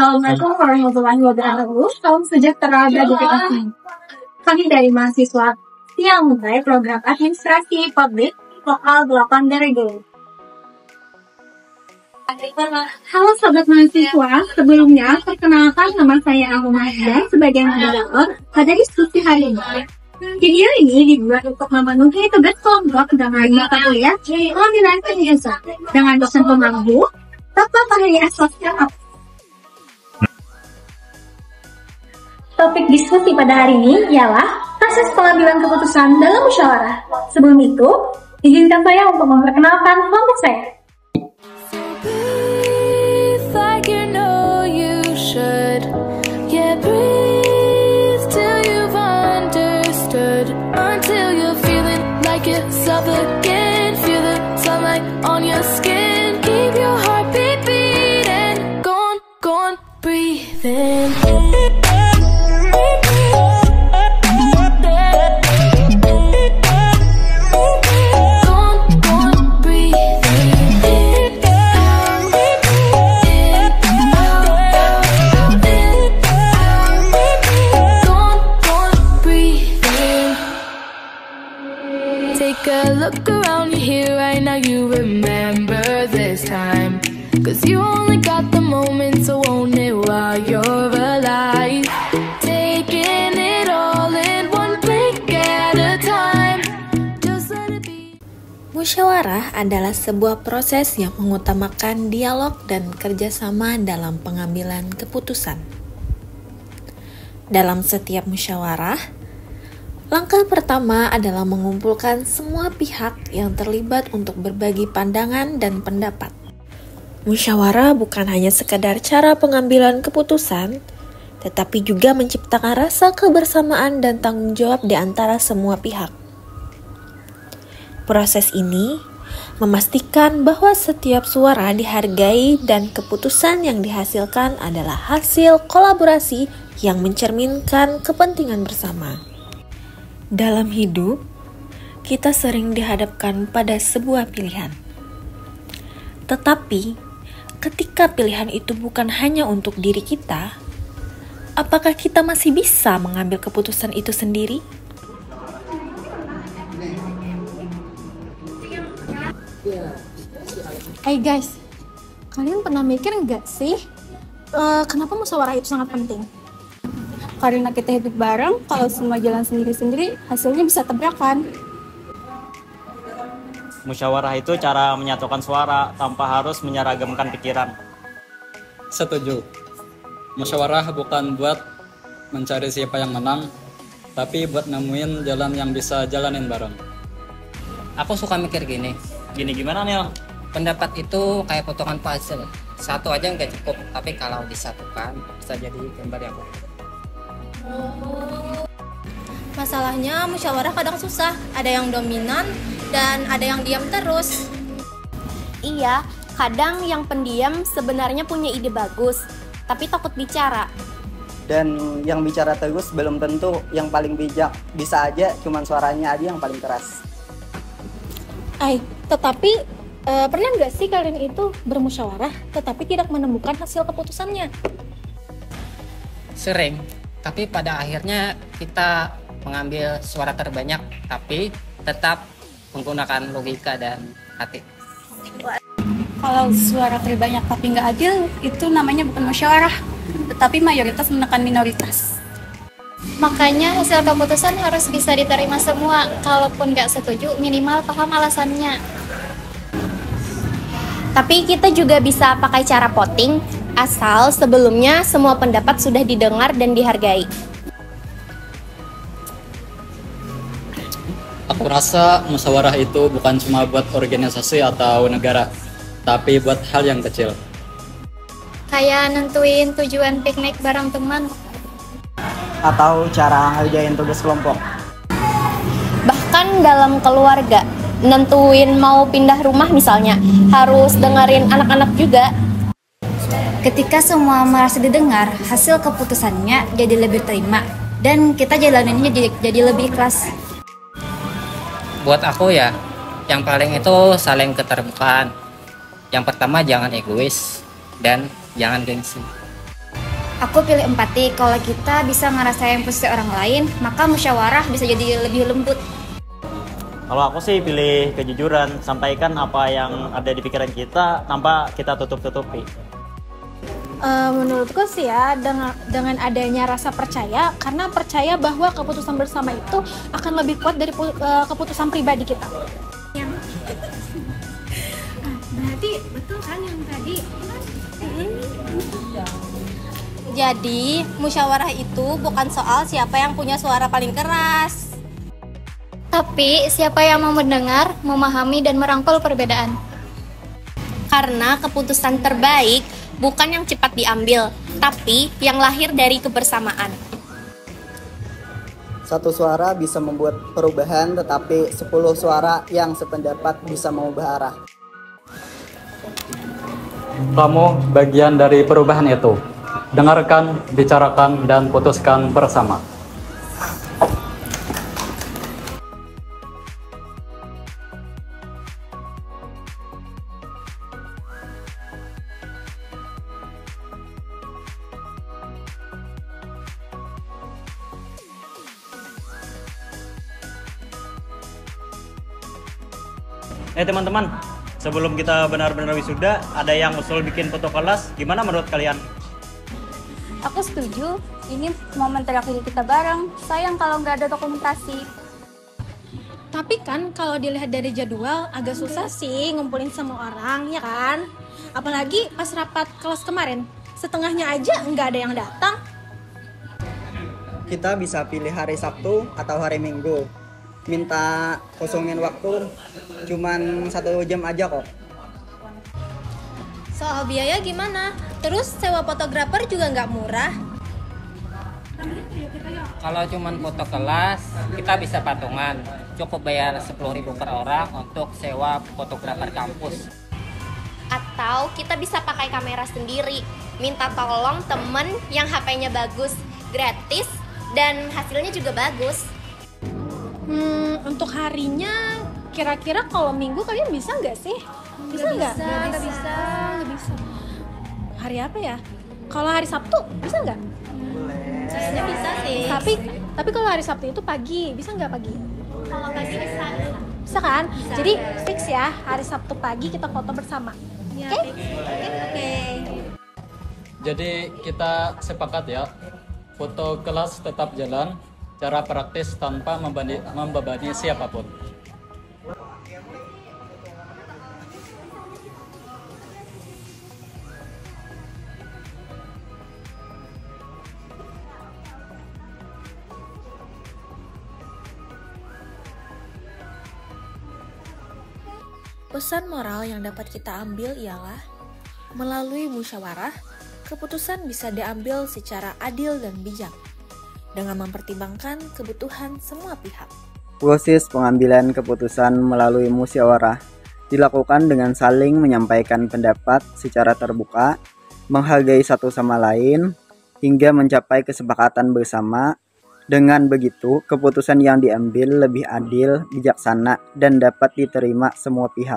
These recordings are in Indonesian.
Assalamualaikum warahmatullahi wabarakatuh. Salam sejahtera bagi kita semua. Kami dari mahasiswa yang mulai program administrasi publik lokal 8 Derego. Halo sobat mahasiswa, sebelumnya perkenalkan nama saya Almahda sebagai moderator pada diskusi hari ini. Video ini dibuat untuk memenuhi tugas kelompok dengan mata kuliah pengambilan penjelasan dengan dosen pemandu Bapak Fahri Sosial. Topik diskusi pada hari ini ialah proses pengambilan keputusan dalam musyawarah. Sebelum itu, izinkan saya untuk memperkenalkan kelompok saya. Again, feel the sunlight on your skin. Keep your heartbeat beating. Go on, breathe in. Take a look around you here right now, you remember this time. Cause you only got the moment, so own it while you're alive. Taking it all in one blink at a time. Just let it be. Musyawarah adalah sebuah proses yang mengutamakan dialog dan kerjasama dalam pengambilan keputusan. Dalam setiap musyawarah, langkah pertama adalah mengumpulkan semua pihak yang terlibat untuk berbagi pandangan dan pendapat. Musyawarah bukan hanya sekadar cara pengambilan keputusan, tetapi juga menciptakan rasa kebersamaan dan tanggung jawab di antara semua pihak. Proses ini memastikan bahwa setiap suara dihargai dan keputusan yang dihasilkan adalah hasil kolaborasi yang mencerminkan kepentingan bersama. Dalam hidup, kita sering dihadapkan pada sebuah pilihan. Tetapi, ketika pilihan itu bukan hanya untuk diri kita, apakah kita masih bisa mengambil keputusan itu sendiri? Hey guys, kalian pernah mikir nggak sih kenapa musyawarah itu sangat penting? Karena kita hidup bareng, kalau semua jalan sendiri-sendiri, hasilnya bisa tabrakan. Musyawarah itu cara menyatukan suara tanpa harus menyeragamkan pikiran. Setuju. Musyawarah bukan buat mencari siapa yang menang, tapi buat nemuin jalan yang bisa jalanin bareng. Aku suka mikir gini. Gini gimana nih? Pendapat itu kayak potongan puzzle. Satu aja nggak cukup, tapi kalau disatukan bisa jadi gambar yang utuh. Masalahnya musyawarah kadang susah, ada yang dominan dan ada yang diam terus. Iya, kadang yang pendiam sebenarnya punya ide bagus, tapi takut bicara. Dan yang bicara terus belum tentu yang paling bijak, bisa aja cuman suaranya aja yang paling keras. Tetapi pernah nggak sih kalian itu bermusyawarah tetapi tidak menemukan hasil keputusannya? Sering, tapi pada akhirnya kita mengambil suara terbanyak, tapi tetap menggunakan logika dan hati. Kalau suara terbanyak tapi nggak adil, itu namanya bukan musyawarah, tetapi mayoritas menekan minoritas. Makanya hasil keputusan harus bisa diterima semua, kalaupun nggak setuju minimal paham alasannya. Tapi kita juga bisa pakai cara voting, asal sebelumnya semua pendapat sudah didengar dan dihargai. Aku rasa musyawarah itu bukan cuma buat organisasi atau negara, tapi buat hal yang kecil. Kayak nentuin tujuan piknik bareng teman. Atau cara ngerjain tugas kelompok. Bahkan dalam keluarga, nentuin mau pindah rumah misalnya, harus dengerin anak-anak juga. Ketika semua merasa didengar, hasil keputusannya jadi lebih terima dan kita jalaninnya jadi lebih ikhlas. Buat aku ya, yang paling itu saling keterbukaan. Yang pertama jangan egois dan jangan gengsi. Aku pilih empati. Kalau kita bisa ngerasain posisi orang lain, maka musyawarah bisa jadi lebih lembut. Kalau aku sih pilih kejujuran, sampaikan apa yang ada di pikiran kita tanpa kita tutup-tutupi. Menurutku sih ya, dengan adanya rasa percaya, karena percaya bahwa keputusan bersama itu akan lebih kuat dari keputusan pribadi kita. Berarti betul kan yang tadi? Jadi, musyawarah itu bukan soal siapa yang punya suara paling keras. Tapi siapa yang mau mendengar, memahami, dan merangkul perbedaan. Karena keputusan terbaik bukan yang cepat diambil, tapi yang lahir dari kebersamaan. Satu suara bisa membuat perubahan, tetapi 10 suara yang sependapat bisa mengubah arah. Kamu bagian dari perubahan itu. Dengarkan, bicarakan, dan putuskan bersama. Teman-teman, sebelum kita benar-benar wisuda, ada yang usul bikin foto kelas, gimana menurut kalian? Aku setuju, ini momen terakhir kita bareng. Sayang kalau nggak ada dokumentasi. Tapi kan kalau dilihat dari jadwal agak susah sih ngumpulin semua orang, ya kan? Apalagi pas rapat kelas kemarin, setengahnya aja nggak ada yang datang. Kita bisa pilih hari Sabtu atau hari Minggu. Minta kosongin waktu cuman 1 jam aja kok. Soal biaya gimana? Terus sewa fotografer juga nggak murah. Kalau cuman foto kelas, kita bisa patungan. Cukup bayar 10.000 per orang untuk sewa fotografer kampus. Atau kita bisa pakai kamera sendiri. Minta tolong temen yang HP-nya bagus, gratis, dan hasilnya juga bagus. Untuk harinya, kira-kira kalau Minggu kalian bisa nggak sih? Bisa nggak? Nggak bisa. Hari apa ya? Kalau hari Sabtu bisa nggak? Harusnya bisa sih. Tapi kalau hari Sabtu itu pagi, bisa nggak pagi? Kalau pagi bisa. Bisa kan? Bisa. Jadi fix ya, hari Sabtu pagi kita foto bersama. Ya, Oke. Jadi kita sepakat ya, foto kelas tetap jalan, cara praktis tanpa membebani siapapun. Pesan moral yang dapat kita ambil ialah, melalui musyawarah, keputusan bisa diambil secara adil dan bijak, dengan mempertimbangkan kebutuhan semua pihak. Proses pengambilan keputusan melalui musyawarah dilakukan dengan saling menyampaikan pendapat secara terbuka, menghargai satu sama lain, hingga mencapai kesepakatan bersama. Dengan begitu, keputusan yang diambil lebih adil, bijaksana, dan dapat diterima semua pihak.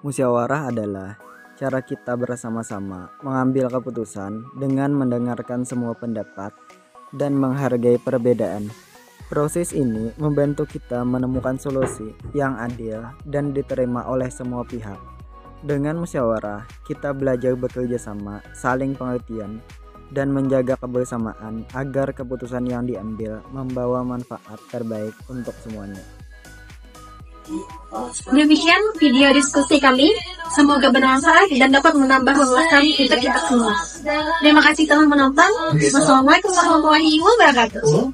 Musyawarah adalah cara kita bersama-sama mengambil keputusan dengan mendengarkan semua pendapat dan menghargai perbedaan. Proses ini membantu kita menemukan solusi yang adil dan diterima oleh semua pihak. Dengan musyawarah, kita belajar bekerja sama, saling pengertian, dan menjaga kebersamaan agar keputusan yang diambil membawa manfaat terbaik untuk semuanya. Demikian video diskusi kami. Semoga bermanfaat dan dapat menambah wawasan untuk kita semua. Terima kasih telah menonton. Wassalamualaikum warahmatullahi wabarakatuh.